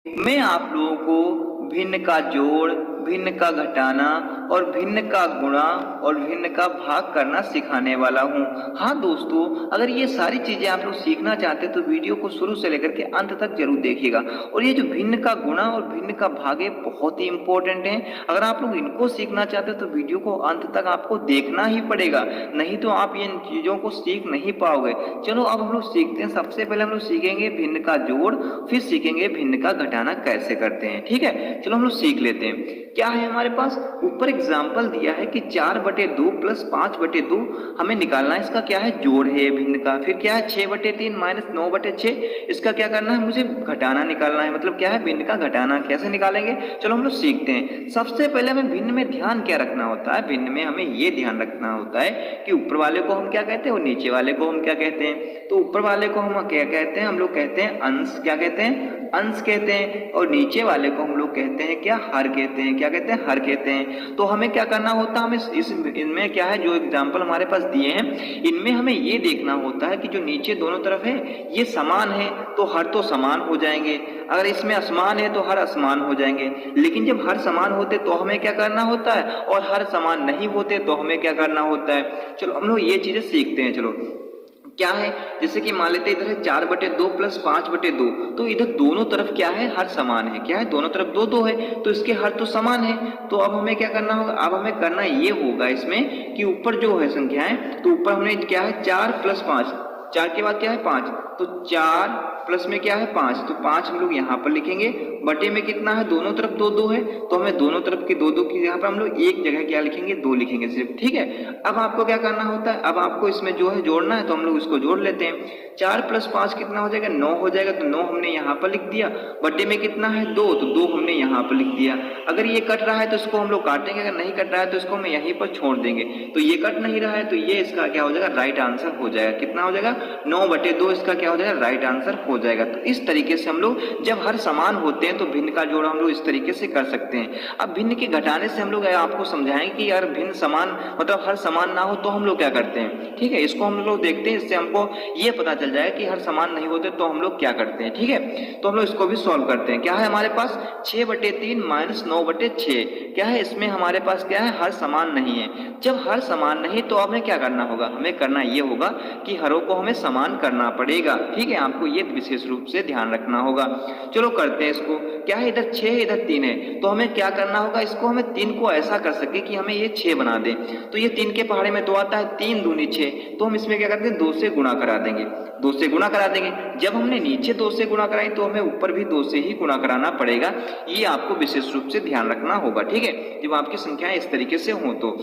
मैं आप लोगों को भिन्न का जोड़, भिन्न का घटाना और भिन्न का गुणा और भिन्न का भाग करना सिखाने वाला हूँ। हाँ दोस्तों, अगर ये सारी चीजें आप लोग सीखना चाहते हैं तो वीडियो को शुरू से लेकर के अंत तक जरूर देखिएगा। और ये जो भिन्न का गुणा और भिन्न का भाग है बहुत ही इंपॉर्टेंट है। अगर आप लोग इनको सीखना चाहते हैं तो वीडियो को अंत तक आपको देखना ही पड़ेगा, नहीं तो आप इन चीजों को सीख नहीं पाओगे। चलो अब हम लोग सीखते हैं। सबसे पहले हम लोग सीखेंगे भिन्न का जोड़, फिर सीखेंगे भिन्न का घटाना कैसे करते हैं। ठीक है, चलो हम लोग सीख लेते हैं। क्या है हमारे पास ऊपर एग्जाम्पल दिया है कि 4/2 प्लस 5/2 हमें निकालना है। इसका क्या है, जोड़ है भिन्न का। फिर क्या है 6/3 माइनस 9/6, इसका क्या करना है, मुझे घटाना निकालना है। मतलब क्या है, भिन्न का घटाना। कैसे निकालेंगे, चलो हम लोग सीखते हैं। सबसे पहले हमें भिन्न में ध्यान क्या रखना होता है, भिन्न में हमें ये ध्यान रखना होता है कि ऊपर वाले को हम क्या कहते हैं और नीचे वाले को हम क्या कहते हैं। तो ऊपर वाले को हम क्या कहते हैं, हम लोग कहते हैं अंश। क्या कहते हैं, अंश कहते हैं। और नीचे वाले को हम लोग कहते हैं क्या, हर कहते हैं। क्या कहते हैं, हर कहते हैं। तो हमें क्या करना होता है, हमें इनमें क्या है, जो एग्जाम्पल हमारे पास दिए हैं इनमें हमें ये देखना होता है कि जो नीचे दोनों तरफ है ये समान है तो हर तो समान हो जाएंगे। अगर इसमें असमान है तो हर असमान हो जाएंगे। लेकिन जब हर समान होते तो हमें क्या करना होता है, और हर समान नहीं होते तो हमें क्या करना होता है। चलो हम लोग ये चीजें सीखते हैं। चलो क्या है, जैसे कि मान लेते हैं इधर है 4/2 प्लस 5/2, तो इधर दोनों तरफ क्या है, हर समान है। क्या है, दोनों तरफ दो दो है तो इसके हर तो समान है। तो अब हमें क्या करना होगा, अब हमें करना ये होगा इसमें कि ऊपर जो है संख्याएं, तो ऊपर हमने क्या है 4 प्लस 5, 4 के बाद क्या है 5, तो 4 प्लस में क्या है 5, तो 5 हम लोग यहाँ पर लिखेंगे। बटे में कितना है, दोनों तरफ दो दो है तो हमें दोनों तरफ के दो दो की यहाँ पर हम लोग एक जगह क्या लिखेंगे, 2 लिखेंगे सिर्फ। ठीक है, अब आपको क्या करना होता है, अब आपको इसमें जो है जोड़ना है तो हम लोग इसको जोड़ लेते हैं। 4 प्लस 5 कितना हो जाएगा, 9 हो जाएगा। तो 9 हमने यहाँ पर लिख दिया। बटे में कितना है 2, तो 2 हमने यहाँ पर लिख दिया। अगर ये कट रहा है तो इसको हम लोग काटेंगे, अगर नहीं कट रहा है तो इसको हम यहीं पर छोड़ देंगे। तो ये कट नहीं रहा है तो ये इसका क्या हो जाएगा, राइट आंसर हो जाएगा। कितना हो जाएगा, 9/2 इसका क्या हो जाएगा, राइट आंसर हो जाएगा। तो इस तरीके से हम लोग जब हर समान होते हैं तो भिन्न का जोड़ हम लोग इस तरीके से कर सकते हैं। अब भिन्न के घटाने से हम लोग आपको समझाएंगे कि यार भिन्न समान मतलब हर समान ना हो तो हम लोग क्या करते हैं। ठीक है, इसको हम लोग देखते हैं, इससे हमको ये पता चल जाएगा कि हर समान नहीं होते तो हम लोग क्या करते हैं। ठीक है, तो हम लोग इसको भी सॉल्व करते हैं। क्या है हमारे पास 6/3 माइनस 9/6, क्या है इसमें हमारे पास क्या है, हर समान नहीं है। जब हर समान नहीं तो हमें क्या करना होगा, हमें करना ये होगा कि हरों को हमें समान करना पड़ेगा। ठीक है, आपको ये विशेष रूप से ध्यान रखना होगा। चलो करते हैं इसको। क्या है, इधर 6 है इधर 3 है, तो हमें क्या करना होगा, इसको हमें 3 को ऐसा कर सके कि हमें ये 6 बना दे। तो ये 3 के पहाड़े में 2 आता है, 3 दूनी 6, तो हम इसमें क्या करते हैं 2 से गुणा करा देंगे। 2 से गुणा करा देंगे। जब हमने नीचे 2 से गुणा कराई तो हमें ऊपर भी 2 से ही गुणा कराना पड़ेगा। ये आपको विशेष रूप से ध्यान रखना होगा। ठीक है, जब आपकी संख्याएं इस तरीके से हो तो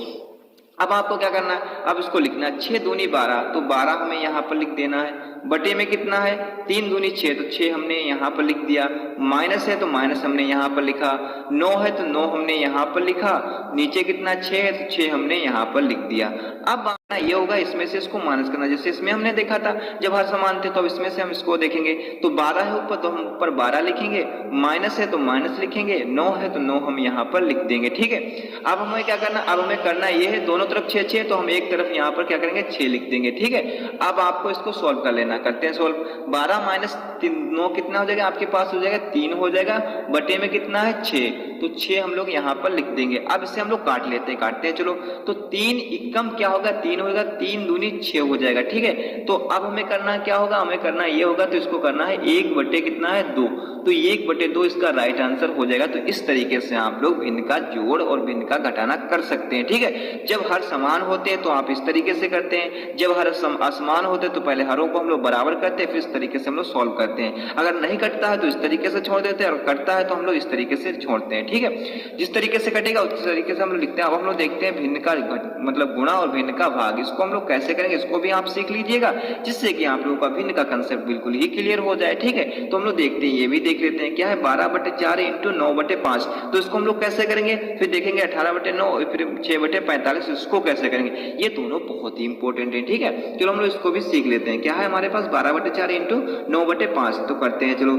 अब आपको क्या करना है, अब इसको लिखना है 6 दूनी 12, तो 12 हमें यहाँ पर लिख देना है। बटे में कितना है 3 दूनी 6, तो 6 हमने यहाँ पर लिख दिया। माइनस है तो माइनस हमने यहाँ पर लिखा। 9 है तो 9 हमने यहाँ पर लिखा। नीचे कितना 6 है तो 6 हमने यहाँ पर लिख दिया। अब ये होगा इसमें से इसको माइनस करना, जैसे इसमें हमने देखा था जब हर समान थे तो अब इसमें से हम इसको देखेंगे। तो 12 है ऊपर तो हम ऊपर 12 लिखेंगे, माइनस है तो माइनस लिखेंगे, 9 है तो 9 हम यहाँ पर लिख देंगे। ठीक है, अब हमें क्या करना, अब हमें करना ये है दोनों तरफ 6 6, तो हम एक तरफ यहाँ पर क्या करेंगे 6 लिख देंगे। ठीक है, अब आपको इसको सोल्व कर लेना। करते हैं सोल्व। 12 माइनस 9 कितना हो जाएगा, आपके पास हो जाएगा 3 हो जाएगा। बटे में कितना है 6, तो 6 हम लोग यहाँ पर लिख देंगे। अब इसे हम लोग काट लेते हैं, काटते हैं। चलो, तो 3 एकम क्या होगा, 3 होगा, 3 दूनी 6 हो जाएगा। ठीक है, तो अब हमें करना क्या होगा, हमें करना ये होगा, तो इसको करना है 1 बटे कितना है 2, तो 1/2 इसका राइट आंसर हो जाएगा। तो इस तरीके से आप लोग भिन्न का जोड़ और भिन्न का घटाना कर सकते हैं। ठीक है, जब हर समान होते हैं तो आप इस तरीके से करते हैं, जब हर असमान होते हैं तो पहले हरों को हम लोग बराबर करते हैं, फिर इस तरीके से हम लोग सॉल्व करते हैं। अगर नहीं कटता है तो इस तरीके से छोड़ देते हैं, और कटता है तो हम लोग इस तरीके से छोड़ते हैं। ठीक है, जिस तरीके से कटेगा उस तरीके से हम लोग लिखते हैं। अब हम लोग देखते हैं भिन्न का मतलब गुणा और भिन्न का भाग, इसको हम लोग कैसे करेंगे, इसको भी आप सीख लीजिएगा, जिससे कि आप लोगों का भिन्न का कंसेप्ट बिल्कुल ही क्लियर हो जाए। ठीक है, तो हम लोग देखते हैं, ये भी देख लेते हैं। क्या है 12/4 इंटू 9/5, तो इसको हम लोग कैसे करेंगे, फिर देखेंगे 18/9, फिर 6/45, इसको कैसे करेंगे। ये दोनों बहुत ही इंपॉर्टेंट है। ठीक है, चलो हम लोग इसको भी सीख लेते हैं। क्या है हमारे पास 12/4 इंटू 9/5, तो करते हैं। चलो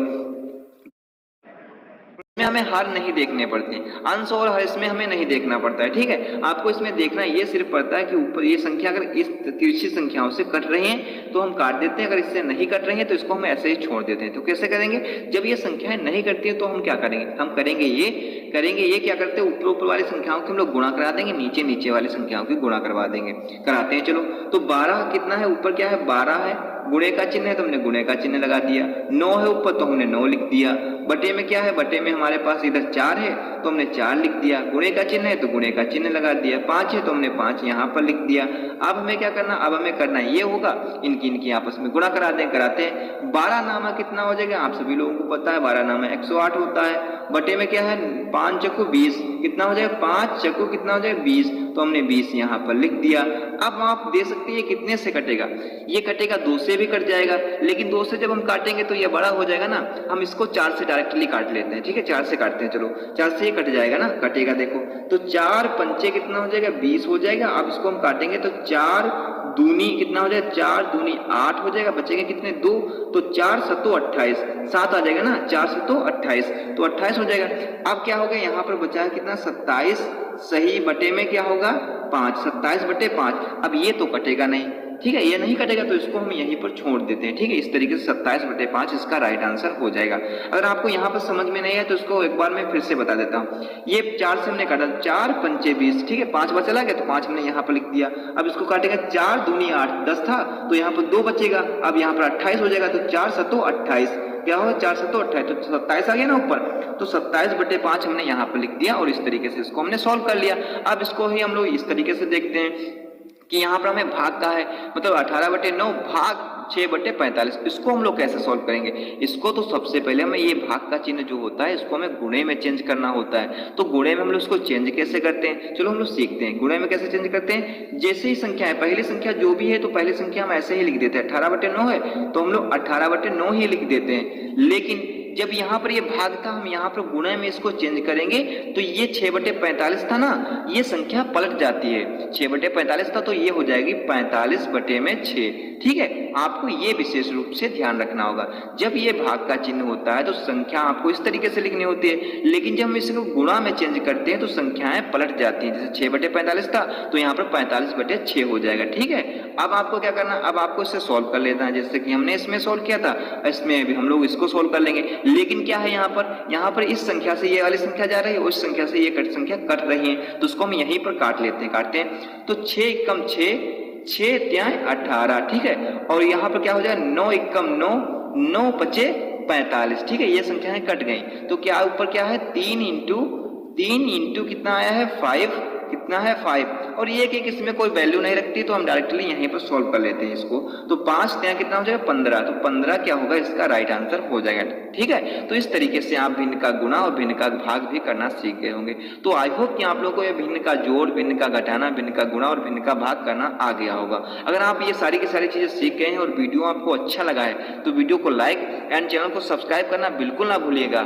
में हमें हार नहीं देखने पड़ते, अंश और हर इसमें हमें नहीं देखना पड़ता है। ठीक है, आपको इसमें देखना ये सिर्फ पड़ता है कि ऊपर ये संख्या अगर इस तिरछी संख्याओं से कट रही हैं तो हम काट देते हैं, अगर इससे नहीं कट रही हैं तो इसको हम ऐसे ही छोड़ देते हैं। तो कैसे करेंगे, जब ये संख्याएं नहीं कटती हैं तो हम क्या करेंगे, हम करेंगे ये क्या करते हैं, ऊपर वाली संख्याओं की हम लोग गुणा करा देंगे, नीचे वाली संख्याओं की गुणा करवा देंगे, कराते हैं। चलो, तो 12 कितना है, ऊपर क्या है 12 है, गुणे का चिन्ह है तो हमने गुणे का चिन्ह लगा दिया, 9 है ऊपर तो हमने 9 लिख दिया, बटे में क्या है, बटे में हमारे पास इधर 4 है तो हमने 4 लिख दिया, गुणे का चिन्ह है तो गुणे का चिन्ह लगा दिया, 5 है तो हमने 5 यहाँ पर लिख दिया। अब हमें क्या करना, अब हमें करना ये होगा, इनकी आपस में गुणा कराते हैं। 12 नामा कितना हो जाएगा, आप सभी लोगों को पता है 12 नामा 108 होता है, बटे में क्या है 5 चक्कू 20 कितना हो जाएगा, 5 चक्कू कितना हो जाएगा 20, तो हमने 20 यहाँ पर लिख दिया। अब आप दे सकते हैं कितने से कटेगा, ये कटेगा 2 से भी कट जाएगा, लेकिन 2 से जब हम काटेंगे तो ये बड़ा हो जाएगा ना, हम इसको 4 से डायरेक्टली काट लेते हैं। ठीक है, 4 से काटते हैं, चलो 4 से ये कट जाएगा ना, कटेगा देखो, तो 4 पंचे कितना हो जाएगा 20 हो जाएगा। अब इसको हम काटेंगे तो 4 दूनी कितना हो जाएगा, 4 दूनी 8 हो जाएगा, बचेंगे कितने 2, तो 4 सत्तो 28, 7 आ जाएगा ना, 4 सत्तो 28, तो 28 हो जाएगा। अब क्या होगा, यहाँ पर बचा है कितना 27, सही बटे में क्या होगा 5, 27 बटे 5। अब ये तो कटेगा नहीं, ठीक है, ये नहीं कटेगा तो इसको हम यहीं पर छोड़ देते हैं। ठीक है, इस तरीके से 27 बटे 5 इसका राइट आंसर हो जाएगा। अगर आपको यहाँ पर समझ में नहीं है तो इसको एक बार मैं फिर से बता देता हूँ। ये 4 से हमने काटा, 4 पंचे 20, ठीक है, 5 बार चला गया तो 5 हमने यहाँ पर लिख दिया। अब इसको काटेगा 4 दूनी 8, 10 था तो यहाँ पर 2 बचेगा, अब यहाँ पर 28 हो जाएगा, तो 4 सत्तो 28 क्या हो, 4 सत्तो 28, तो 27 आ गया ना ऊपर, तो 27 बटे 5 हमने यहाँ पर लिख दिया और इस तरीके से इसको हमने सॉल्व कर लिया। अब इसको ही हम लोग इस तरीके से देखते हैं कि यहाँ पर हमें भाग का है, मतलब 18 बटे 9 भाग 6 बटे 45, इसको हम लोग कैसे सॉल्व करेंगे। इसको तो सबसे पहले हमें ये भाग का चिन्ह जो होता है इसको हमें गुणे में चेंज करना होता है। तो गुणे में हम लोग इसको चेंज कैसे करते हैं, चलो हम लोग सीखते हैं। गुणे में कैसे चेंज करते हैं, जैसे ही संख्या है, पहली संख्या जो भी है तो पहली संख्या हम ऐसे ही लिख देते हैं। 18 बटे 9 है तो हम लोग 18 बटे 9 ही लिख देते हैं, लेकिन जब यहाँ पर ये भाग था हम यहाँ पर गुणे में इसको चेंज करेंगे तो ये 6 बटे 45 था ना, ये संख्या पलट जाती है। 6 बटे 45 था तो ये हो जाएगी 45 बटे में 6। ठीक है, आपको ये विशेष रूप से ध्यान रखना होगा। जब ये भाग का चिन्ह होता है तो संख्या आपको इस तरीके से लिखनी होती है, लेकिन जब हम इसको गुणा में चेंज करते हैं तो संख्याएं पलट जाती हैं। जैसे 6 बटे 45 था तो यहाँ पर 45 बटे 6 हो जाएगा। ठीक है, अब आपको क्या करना, अब आपको इसे सोल्व कर लेना है, जैसे कि हमने इसमें सोल्व किया था, इसमें भी हम लोग इसको सोल्व कर लेंगे। लेकिन क्या है, यहाँ पर इस संख्या से ये वाली संख्या जा रही है, उस संख्या से ये संख्या कट रही है, तो उसको हम यहीं पर काट लेते हैं, काटते हैं तो 6 कम 6, 6 त्याय 18। ठीक है, और यहाँ पर क्या हो जाएगा 9 एकम 9, 9 पचे 45। ठीक है, ये संख्याएं कट गई तो क्या ऊपर क्या है 3 इंटू कितना आया है 5, कितना है 5, और ये कि इसमें कोई वैल्यू नहीं रखती तो हम डायरेक्टली यहीं पर सॉल्व कर लेते हैं इसको। तो 5 त्यां कितना हो जाएगा 15, तो 15 क्या होगा, इसका राइट आंसर हो जाएगा। ठीक है, तो इस तरीके से आप भिन्न का गुणा और भिन्न का भाग भी करना सीख गए होंगे। तो आई होप कि आप लोगों को ये भिन्न का जोड़, भिन्न का घटाना, भिन्न का गुणा और भिन्न का भाग करना आ गया होगा। अगर आप ये सारी की सारी चीजें सीख गए हैं और वीडियो आपको अच्छा लगा है तो वीडियो को लाइक एंड चैनल को सब्सक्राइब करना बिल्कुल ना भूलिएगा।